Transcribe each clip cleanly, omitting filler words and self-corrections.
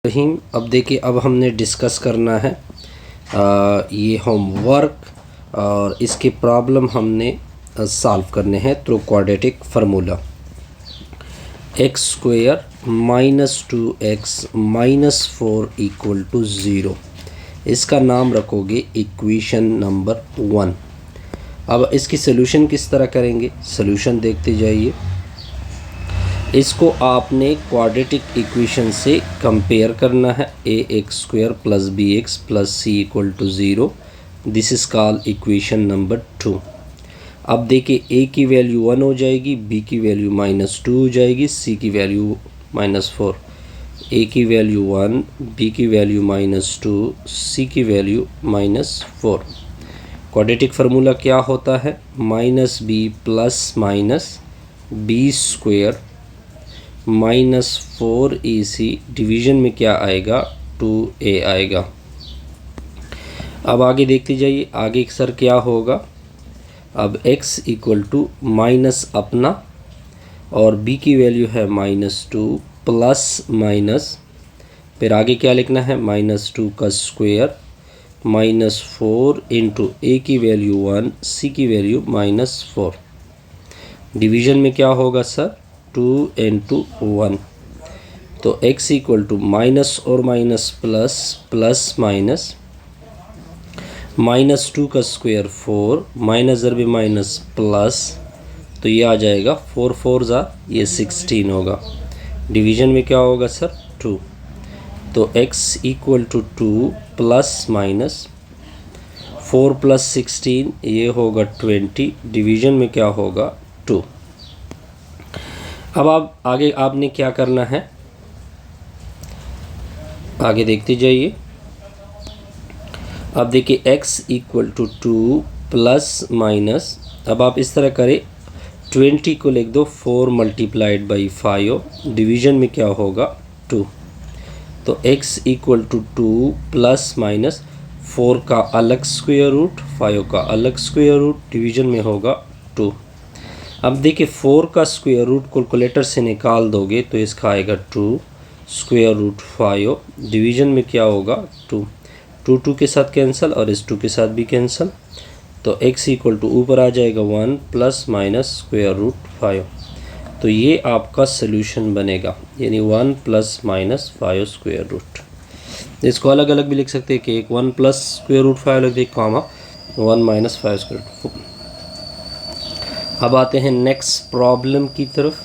रहीम। अब देखिए, अब हमने डिस्कस करना है ये होमवर्क और इसके प्रॉब्लम हमने सॉल्व करने हैं through quadratic formula. X square minus 2x minus 4 equal to 0, इसका नाम रखोगे इक्वेशन नंबर 1। अब इसकी सोल्यूशन किस तरह करेंगे, सोल्यूशन देखते जाइए। इसको आपने क्वाड्रेटिक इक्वेशन से कंपेयर करना है। A X square plus B X plus C equal to 0, this is called equation number 2। अब देखिए, ए की वैल्यू 1 हो जाएगी, बी की वैल्यू -2 हो जाएगी, सी की वैल्यू -4। ए की वैल्यू 1, बी की वैल्यू -2, सी की वैल्यू -4। क्वाड्रेटिक फार्मूला क्या होता है, minus B plus minus B square -4ac, division में क्या आएगा 2a आएगा। अब आगे देखते जाइए, आगे सर क्या होगा। अब x इक्वल टू माइनस अपना और b की वैल्यू है -2 प्लस माइनस, फिर आगे क्या लिखना है -2 का स्क्वायर -4 इंटू a की वैल्यू 1, c की वैल्यू -4। डिवीज़न में क्या होगा सर 2 इंटू 1, तो x इक्वल टू माइनस और माइनस प्लस, प्लस माइनस -2 का स्क्वायर 4 माइनस ज़रबे माइनस प्लस, तो ये आ जाएगा 4 4 ये 16 होगा। डिवीज़न में क्या होगा सर 2, तो x equal to 2 plus minus 4 plus 16 ये होगा 20, डिवीज़न में क्या होगा 2। अब आप आगे आपने क्या करना है, आगे देखते जाइए। अब देखिए x equal to 2 plus minus, अब आप इस तरह करें 20 को लिख दो 4 मल्टीप्लाइड बाई 5, डिवीज़न में क्या होगा 2, तो x equal to 2 plus minus 4 का अलग स्क्वायर रूट, 5 का अलग स्क्वायर रूट, डिवीज़न में होगा 2। अब देखिए 4 का स्क्वायर रूट कैलकुलेटर से निकाल दोगे तो इसका आएगा 2 स्क्वायर रूट 5, डिवीज़न में क्या होगा 2, 2 के साथ कैंसिल और इस 2 के साथ भी कैंसिल, तो x इक्वल टू ऊपर आ जाएगा 1 प्लस माइनस स्क्वायर रूट 5, तो ये आपका सोल्यूशन बनेगा, यानी 1 प्लस माइनस 5 स्क्वायर रूट। इसको अलग अलग भी लिख सकते हैं कि एक 1 प्लस स्क्वायर रूट 5 लिख दे, कॉमा 1 माइनस 5 स्क्वायर रूट। अब आते हैं नेक्स्ट प्रॉब्लम की तरफ,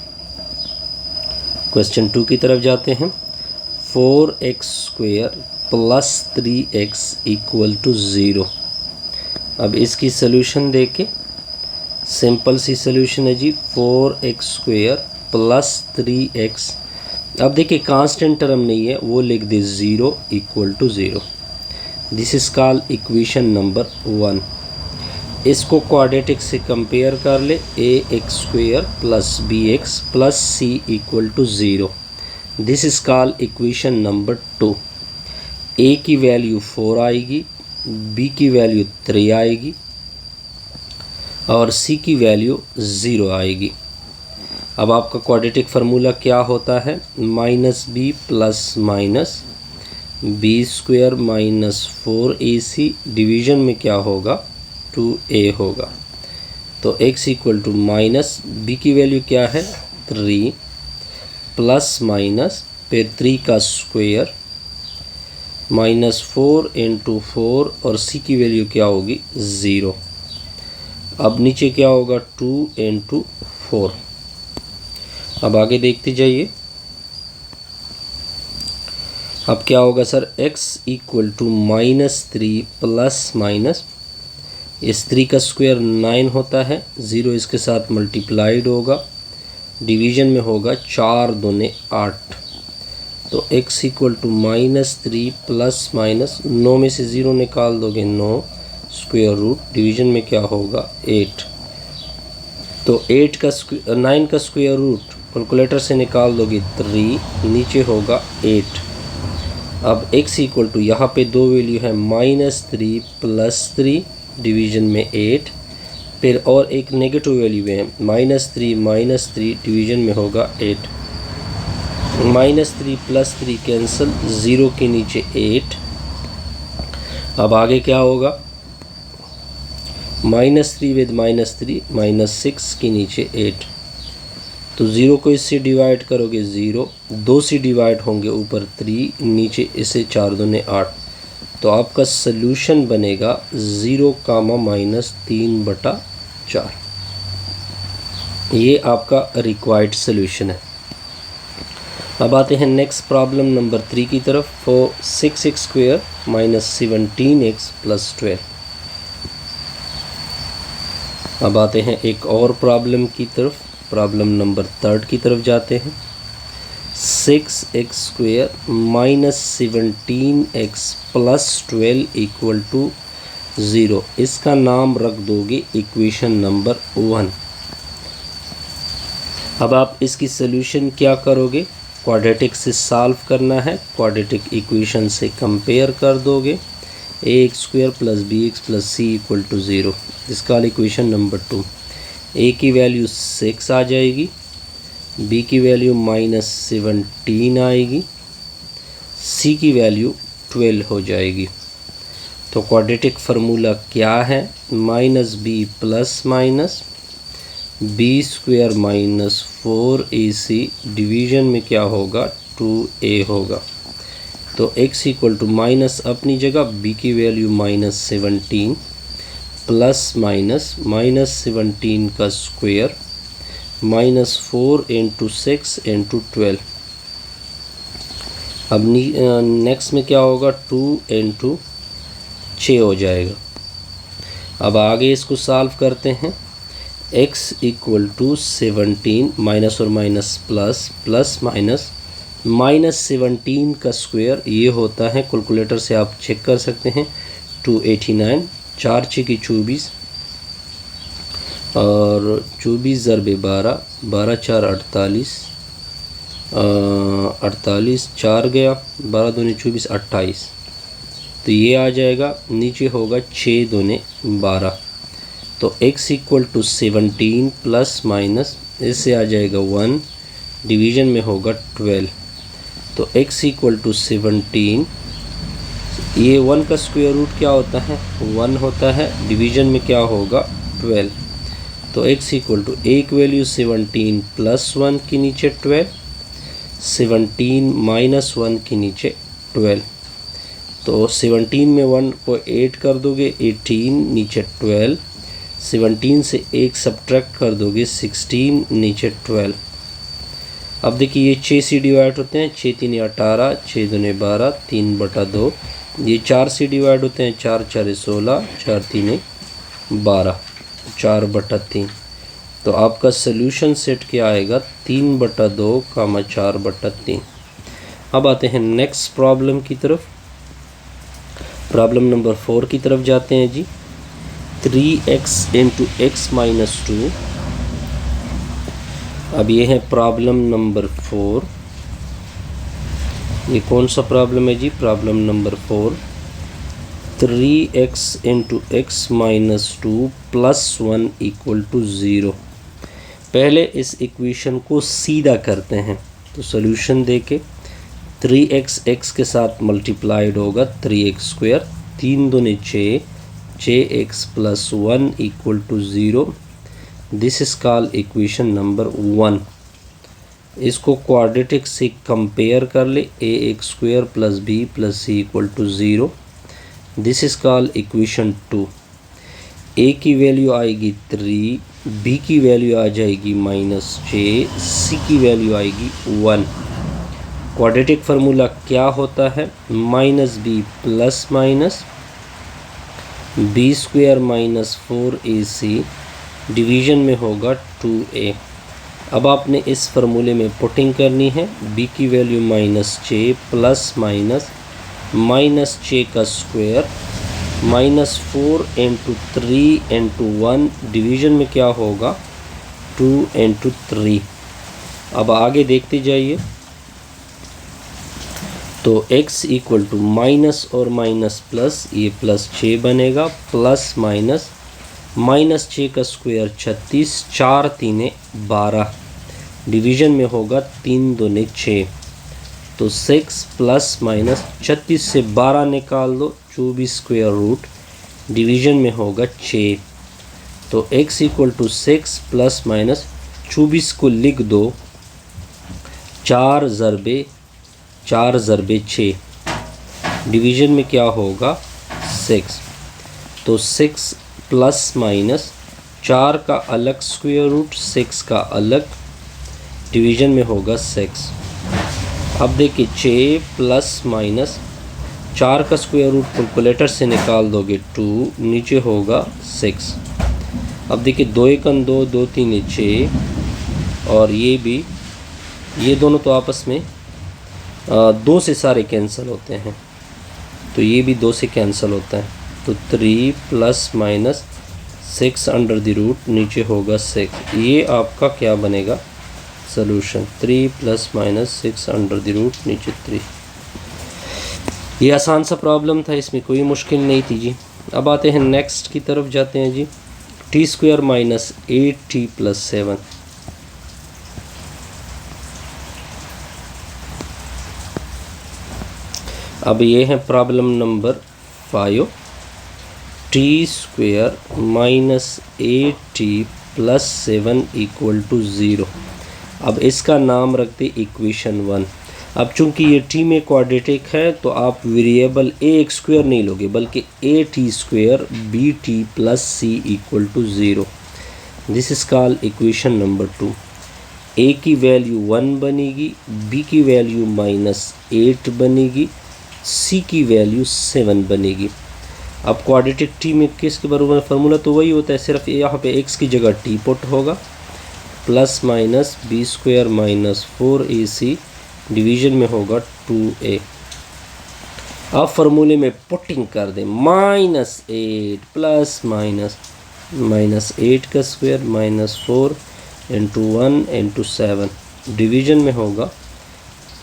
क्वेश्चन 2 की तरफ जाते हैं। 4x square plus 3x equal to 0। अब इसकी सोल्यूशन देखें, सिंपल सी सोल्यूशन है जी, 4x स्क्वायर प्लस 3x। अब देखिए कांस्टेंट टर्म नहीं है, वो लिख दे 0 equal to 0, this is called equation number 1। इसको क्वाड्रेटिक से कंपेयर कर ले, A X square plus B X plus C equal to 0, this is called equation number 2। A की वैल्यू 4 आएगी, बी की वैल्यू 3 आएगी और सी की वैल्यू 0 आएगी। अब आपका क्वाड्रेटिक फार्मूला क्या होता है, minus B plus minus B square minus 4ac, division में क्या होगा 2a होगा, तो x equal to minus B की वैल्यू क्या है 3 प्लस माइनस फिर 3 का स्क्वायर -4 इंटू 4 और c की वैल्यू क्या होगी 0। अब नीचे क्या होगा 2 इंटू 4। अब आगे देखते जाइए, अब क्या होगा sir, x equal to -3 plus minus, इस 3 का स्क्वायर 9 होता है, 0 इसके साथ मल्टीप्लाइड होगा, डिवीज़न में होगा 4 दूने 8, तो x equal to -3 plus minus 9 में से 0 निकाल दोगे 9 स्क्वायर रूट, डिवीज़न में क्या होगा 8, तो 9 का स्क्वायर रूट कैलकुलेटर से निकाल दोगे 3, नीचे होगा 8। अब x इक्वल टू यहाँ पे दो वैल्यू है -3 प्लस 3, डिवीज़न में 8, फिर और एक नेगेटिव वैल्यू है -3 डिवीज़न में होगा 8। -3 + 3 कैंसिल, 0 के नीचे 8। अब आगे क्या होगा, -3 विद -3 -6 के नीचे 8। तो 0 को इससे डिवाइड करोगे 0, 2 से डिवाइड होंगे ऊपर 3, नीचे इसे 4 दूने 8। तो आपका सल्यूशन बनेगा 0, -3/4। ये आपका रिक्वायर्ड सल्यूशन है। अब आते हैं नेक्स्ट प्रॉब्लम नंबर 3 की तरफ। 6x² - 17x + 12। अब आते हैं एक और प्रॉब्लम की तरफ, प्रॉब्लम नंबर 3 की तरफ जाते हैं। 6x² - 17x + 12 = 0। इसका नाम रख दोगे इक्वेशन नंबर 1। अब आप इसकी सॉल्यूशन क्या करोगे, क्वाड्रेटिक से सॉल्व करना है, क्वाड्रेटिक इक्वेशन से कंपेयर कर दोगे। ax² + bx + c = 0। इसका इक्वेशन नंबर 2। a की वैल्यू 6 आ जाएगी, b की वैल्यू -17 आएगी, c की वैल्यू 12 हो जाएगी। तो क्वाड्रेटिक फार्मूला क्या है, -b ± b² - 4ac, डिवीज़न में क्या होगा, 2a होगा। तो x = माइनस अपनी जगह, b की वैल्यू -17 प्लस -17 का स्क्वायर -4 × 6 × 12। अब नेक्स्ट में क्या होगा, 2 × 6 हो जाएगा। अब आगे इसको सॉल्व करते हैं। x = 17 माइनस और माइनस प्लस, प्लस माइनस -17 का स्क्वायर, ये होता है, कैलकुलेटर से आप चेक कर सकते हैं, 289। 4 × 6 = 24 और 24 × 12, 12 × 4 = 48, 48 4 गया, 12 दूनी 24, 28। तो ये आ जाएगा, नीचे होगा 6 दूने 12। तो x = 17 प्लस माइनस, इससे आ जाएगा 1, डिवीज़न में होगा 12। तो x = 17, ये 1 का स्क्वायर रूट क्या होता है, 1 होता है, डिवीज़न में क्या होगा, 12। तो x = एक वैल्यू 17 + 1 के नीचे 12, 17 - 1 के नीचे 12। तो 17 में 1 को 8 कर दोगे, 18 नीचे 12, 17 से 1 सब्ट्रैक्ट कर दोगे, 16 नीचे 12। अब देखिए ये 6 से डिवाइड होते हैं, 6 × 3 = 18, 6 दूने 12, 3/2। ये 4 से डिवाइड होते हैं, 4 × 4 = 16, 4 × 3 = 12, 4/3। तो आपका सल्यूशन सेट क्या आएगा, 3/2, 4/3। अब आते हैं नेक्स्ट प्रॉब्लम की तरफ, प्रॉब्लम नंबर 4 की तरफ जाते हैं जी। 3x × x - 2। अब ये है प्रॉब्लम नंबर 4। ये कौन सा प्रॉब्लम है जी, प्रॉब्लम नंबर 4। 3x × x - 2 + 1 = 0। पहले इस इक्वेशन को सीधा करते हैं, तो सॉल्यूशन देके 3x x के साथ मल्टीप्लाइड होगा, 3x², 3 दूने 6, 6x + 1 = 0। This is called equation number 1। इसको क्वाड्रेटिक से कंपेयर कर ले, ax² + b + c = 0। This is called equation 2। a की वैल्यू आएगी 3, b की वैल्यू आ जाएगी -6, c की वैल्यू आएगी 1। क्वाड्रेटिक फार्मूला क्या होता है, -b plus minus b² - 4ac, division में होगा 2a। अब आपने इस फार्मूले में पुटिंग करनी है, b की वैल्यू -6 प्लस माइनस -6 का स्क्वायर -4 × 3 × 1, डिवीज़न में क्या होगा, 2 × 3। अब आगे देखते जाइए। तो x = माइनस और माइनस प्लस, ये +6 बनेगा, प्लस माइनस -6 का स्क्वायर 36, 4 × 3 = 12, डिवीज़न में होगा 3 दूने 6। तो 6 प्लस माइनस 36 से 12 निकाल दो, 24 स्क्वायर रूट, डिवीज़न में होगा 6। तो x equal to 6 plus minus 24 को लिख दो 4 ज़रबे 6, डिवीज़न में क्या होगा 6। तो 6 प्लस माइनस 4 का अलग स्क्वायर रूट, 6 का अलग, डिवीज़न में होगा 6। अब देखिए 6 प्लस माइनस 4 का स्क्वायर रूट कैलकुलेटर से निकाल दोगे 2, नीचे होगा 6। अब देखिए 2 1 2, 2 3 6, और ये भी, ये दोनों तो आपस में 2 से सारे कैंसिल होते हैं, तो ये भी 2 से कैंसिल होता है। तो 3 plus minus 6 under the root, नीचे होगा 6। ये आपका क्या बनेगा solution, 3 plus minus 6 under the root, नीचे 3। ये आसान सा प्रॉब्लम था, इसमें कोई मुश्किल नहीं थी जी। अब आते हैं नेक्स्ट की तरफ जाते हैं जी। T square minus 8t plus 7। अब ये है problem number 5। T square minus 8t plus 7 equal to 0। अब इसका नाम रखते इक्वेशन 1। अब चूंकि ये टी में क्वाड्रेटिक है तो आप वेरिएबल ए एक्स स्क्वायर नहीं लोगे, बल्कि A T square B T plus C equal to 0। This is called equation number 2। A की वैल्यू 1 बनेगी, बी की वैल्यू -8 बनेगी, सी की वैल्यू 7 बनेगी। अब क्वाड्रेटिक टी में किसके बराबर फार्मूला तो वही होता है, सिर्फ यहाँ पे एक्स की जगह टी पुट होगा, plus minus B square minus 4ac, division में होगा 2a। अब फार्मूले में पुटिंग कर दें, -8 प्लस माइनस 8 का स्क्वायर -4 इंटू 1 इंटू 7, डिवीज़न में होगा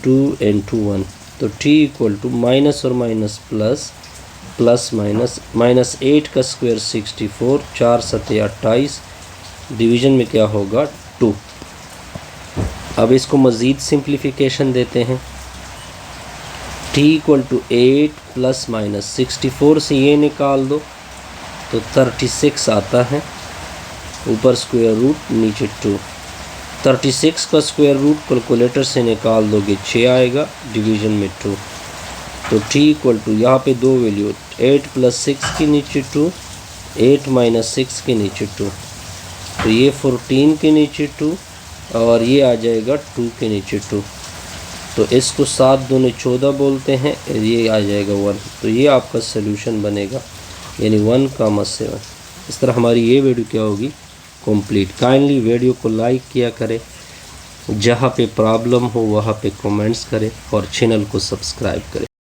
2 इंटू 1। तो t इक्वल टू माइनस और माइनस प्लस माइनस 8 का स्क्वायर 64, 4 7 28, डिवीज़न में क्या होगा 2। अब इसको मज़ीद सिंप्लीफिकेशन देते हैं। t equal to 8 plus minus 64 से ये निकाल दो तो 36 आता है, ऊपर स्क्वायर रूट नीचे 2। 36 का स्क्वायर रूट कैलकुलेटर से निकाल दोगे 6 आएगा, डिवीज़न में 2। तो t इक्वल टू यहाँ पे दो वैल्यू, 8 प्लस 6 के नीचे 2, 8 माइनस 6 के नीचे 2, तो ये 14 के नीचे 2, और ये आ जाएगा 2 के नीचे 2। तो इसको 7 दूने 14 बोलते हैं, ये आ जाएगा 1। तो ये आपका सलूशन बनेगा, यानी 1,7। इस तरह हमारी ये वीडियो क्या होगी कंप्लीट। काइंडली वीडियो को लाइक किया करें, जहाँ पे प्रॉब्लम हो वहाँ पे कमेंट्स करें और चैनल को सब्सक्राइब करें।